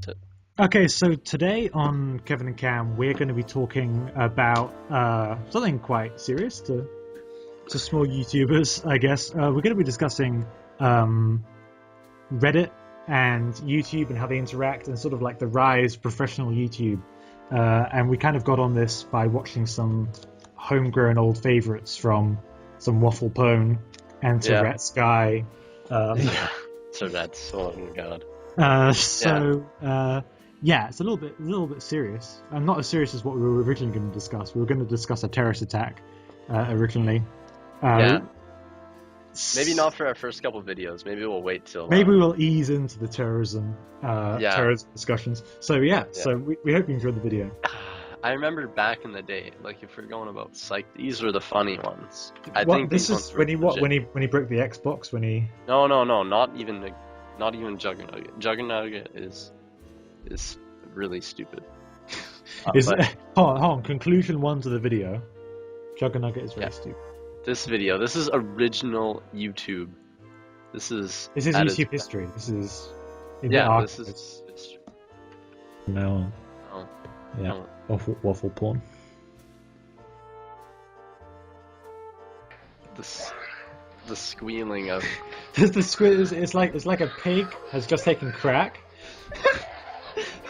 it. Okay, so today on Kevin and Cam, we're going to be talking about something quite serious to small YouTubers, I guess. We're going to be discussing Reddit and YouTube and how they interact and sort of like the rise of professional YouTube. And we kind of got on this by watching some homegrown old favorites from some Waffled and Tourette Sky. Tourette's, oh my god. Yeah, it's a little bit serious. Not as serious as what we were originally going to discuss. We were going to discuss a terrorist attack originally. Maybe not for our first couple videos. Maybe we'll wait till. Maybe we'll ease into the terrorism discussions. So we hope you enjoyed the video. I remember back in the day, like if we're going about psych, these were the funny ones. I think this is when he broke the Xbox No, not even Juggernaut. Juggernaut is really stupid. Hold on. Conclusion 1 to the video. Juggernaut is really stupid. This is original YouTube. This is YouTube history. This is this is history. No. Oh. Yeah. No. Waffle porn. The squealing of the squid it's like a pig has just taken crack,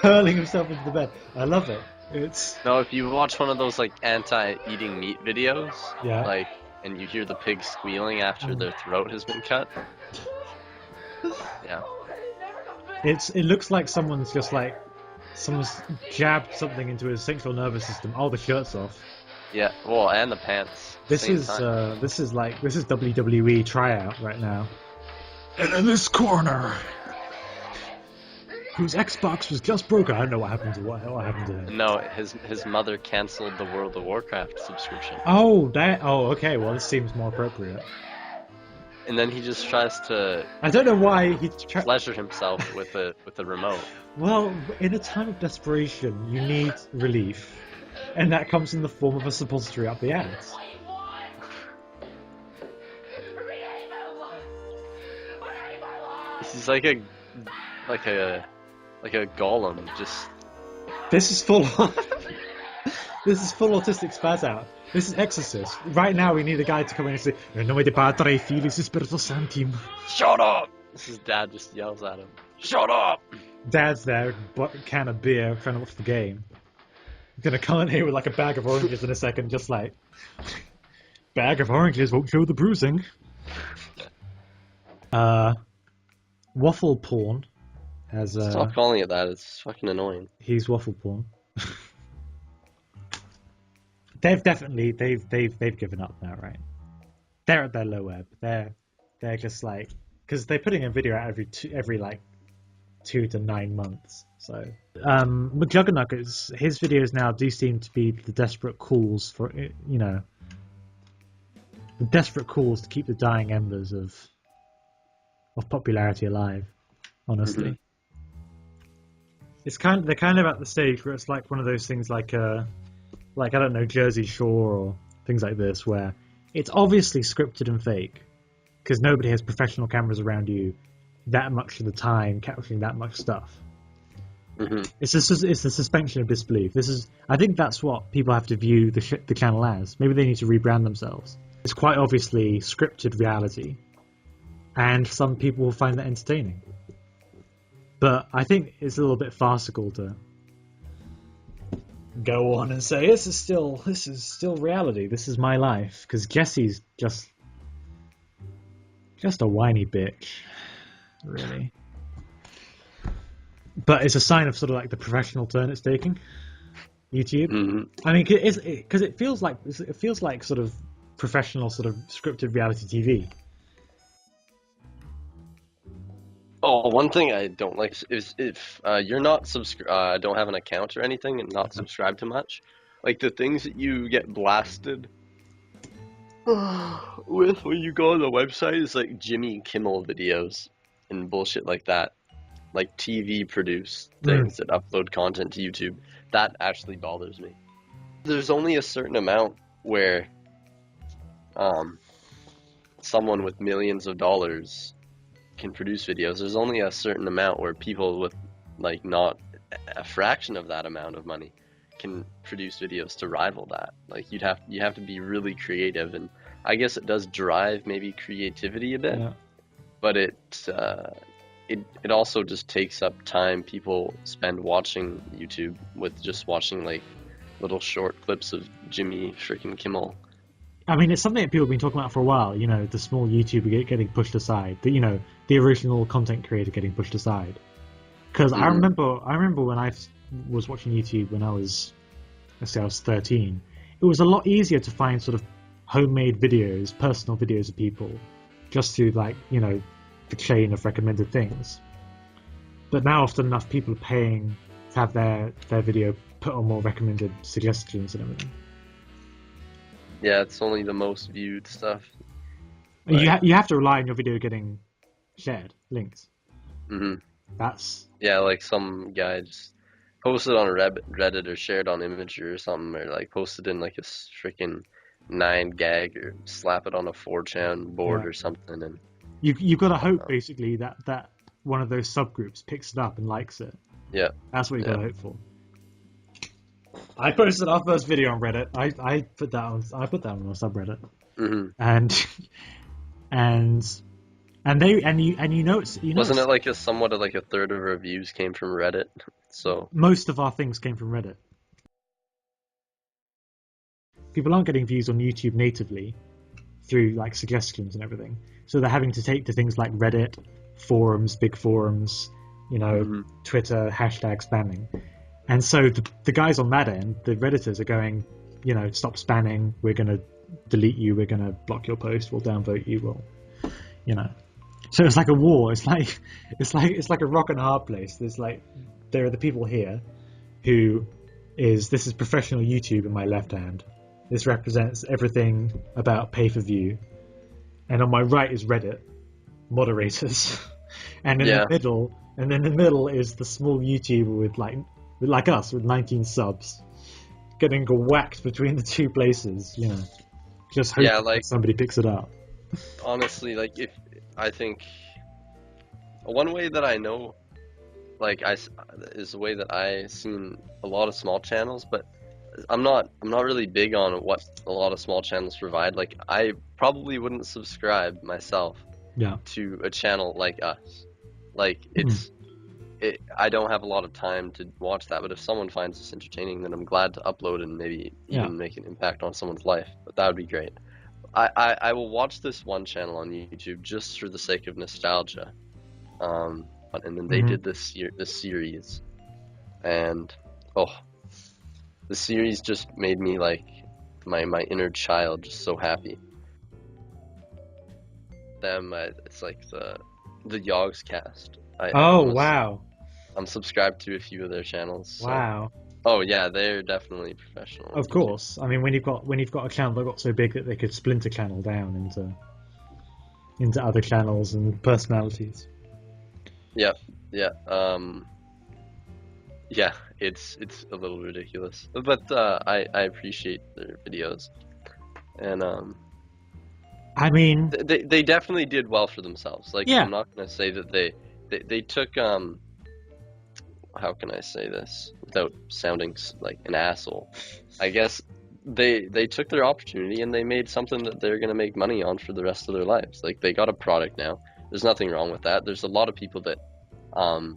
hurling himself into the bed. I love it. No, if you watch one of those like anti-eating meat videos, like, and you hear the pig squealing after their throat has been cut, yeah, it looks like someone's jabbed something into his central nervous system. Oh, the shirt's off. Yeah, well, and the pants. This is WWE tryout right now. And in this corner, whose Xbox was just broken. I don't know what happened to him. No, his mother canceled the World of Warcraft subscription. Oh, okay. Well, this seems more appropriate. And then he just tries to. I don't know why he pleasure himself with a remote. Well, in a time of desperation, you need relief, and that comes in the form of a suppository up the ass. He's like a golem. Just. This is full autistic spaz out. This is Exorcist. Right now, we need a guy to come in and say, "In nome di Padre, Filii, Spiritus Sanctum." Shut up! His dad just yells at him. Shut up! Dad's there, can of beer, trying to watch the game. Gonna come in here with like a bag of oranges in a second, just like, bag of oranges won't show the bruising. Waffle porn has. Stop calling it that. It's fucking annoying. He's waffle porn. They've given up now, right? They're at their low ebb. They're just like, because they're putting a video out every 2 to 9 months. So Juggernaut, his videos now do seem to be the desperate calls for the desperate calls to keep the dying embers of popularity alive. Honestly, they're kind of at the stage where it's like one of those things like I don't know, Jersey Shore or things like this, where it's obviously scripted and fake because nobody has professional cameras around you that much of the time capturing that much stuff. It's a suspension of disbelief. I think that's what people have to view the channel as. Maybe they need to rebrand themselves. It's quite obviously scripted reality, and some people will find that entertaining. But I think it's a little bit farcical to go on and say this is still reality. This is my life, because Jesse's just a whiny bitch, really. But it's a sign of sort of like the professional turn it's taking, YouTube. I mean, because it feels like sort of professional, sort of scripted reality TV. Oh, one thing I don't like is if you're not don't have an account or anything and not subscribed to much, like the things that you get blasted with when you go on the website is like Jimmy Kimmel videos and bullshit like that, like TV produced things that upload content to YouTube. That actually bothers me. There's only a certain amount where someone with millions of dollars can produce videos. There's only a certain amount where people with like not a fraction of that amount of money can produce videos to rival that. Like you have to be really creative, and I guess it does drive maybe creativity a bit, Yeah. but it also just takes up time people spend watching YouTube with just watching like little short clips of Jimmy freaking Kimmel. I mean, it's something that people have been talking about for a while. You know, the small YouTuber getting pushed aside. The original content creator getting pushed aside. Because I remember when I was watching YouTube when I was, let's say I was 13. It was a lot easier to find sort of homemade videos, personal videos of people, just through like the chain of recommended things. But now often enough people are paying to have their video put on more recommended suggestions and everything. Yeah, it's only the most viewed stuff. You have to rely on your video getting shared, linked. Mm-hmm. That's... Yeah, like some guy just posted on Reddit or shared on Imgur or something, or like posted in like a freaking 9gag or slap it on a 4chan board or something, and you've got to hope basically that one of those subgroups picks it up and likes it. Yeah, that's what you got to hope for. I posted our first video on Reddit. I put that on my subreddit, and you know wasn't it like somewhat of like a third of our views came from Reddit? So most of our things came from Reddit. People aren't getting views on YouTube natively through like suggestions and everything, so they're having to take to things like Reddit, forums, big forums, Twitter, hashtag spamming. And so the guys on that end, the Redditors, are going, stop spamming, we're going to delete you, we're going to block your post, we'll downvote you, So it's like a war. It's like a rock and a hard place. There are the people here this is professional YouTube in my left hand. This represents everything about pay-per-view. And on my right is Reddit, moderators. And in the middle is the small YouTuber with like us with 19 subs, getting whacked between the two places, just hoping that somebody picks it up. Honestly, I think one way that I know, is the way that I seen a lot of small channels, but I'm not really big on what a lot of small channels provide. Like I probably wouldn't subscribe myself to a channel like us. Like I don't have a lot of time to watch that, but if someone finds this entertaining, then I'm glad to upload and maybe even make an impact on someone's life. But that would be great. I will watch this one channel on YouTube just for the sake of nostalgia. And then they did this series, and the series just made me like my inner child just so happy. It's like the Yogs Cast. Wow. I'm subscribed to a few of their channels. So. Wow. Oh yeah, they're definitely professional. Of course. I mean, when you've got a channel that got so big that they could split a channel down into other channels and personalities. Yeah. Yeah, it's a little ridiculous, but I appreciate their videos, and I mean, they definitely did well for themselves. I'm not gonna say that they took how can I say this without sounding like an asshole? I guess they took their opportunity and they made something that they're gonna make money on for the rest of their lives. Like they got a product now. There's nothing wrong with that. There's a lot of people that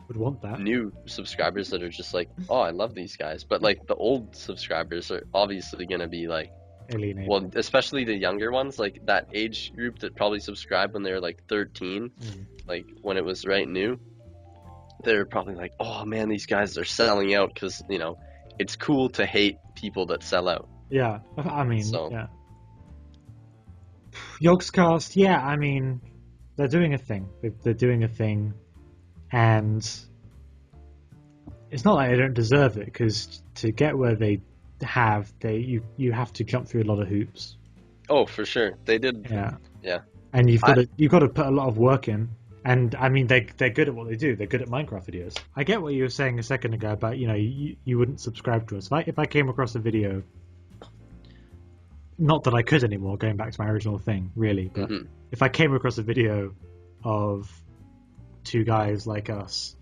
would want that. New subscribers that are just like, oh, I love these guys, but like the old subscribers are obviously gonna be like alienated. Well, especially the younger ones, like that age group that probably subscribed when they were like 13, like when it was right new. They're probably like, oh man, these guys are selling out because it's cool to hate people that sell out. Yeah, I mean, Yogscast, I mean, they're doing a thing. They're doing a thing, and it's not like they don't deserve it, because to get where they have, you have to jump through a lot of hoops. Oh, for sure, they did. Yeah. And you've got to put a lot of work in. And I mean, they're good at what they do. They're good at Minecraft videos. I get what you were saying a second ago about you wouldn't subscribe to us. If I came across a video, not that I could anymore, going back to my original thing, really, but if I came across a video of two guys like us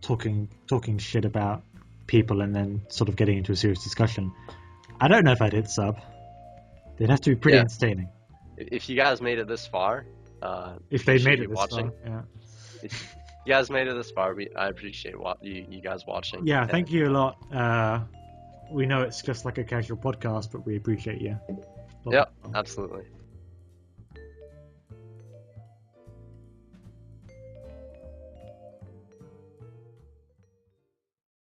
talking shit about people and then sort of getting into a serious discussion, I don't know if I'd hit sub. It'd have to be pretty Yeah. entertaining. If you guys made it this far, If they appreciate made it you this watching. far, yeah. If you guys made it this far, I appreciate you guys watching. Yeah, thank you a lot. We know it's just like a casual podcast, but we appreciate you. Yep, absolutely.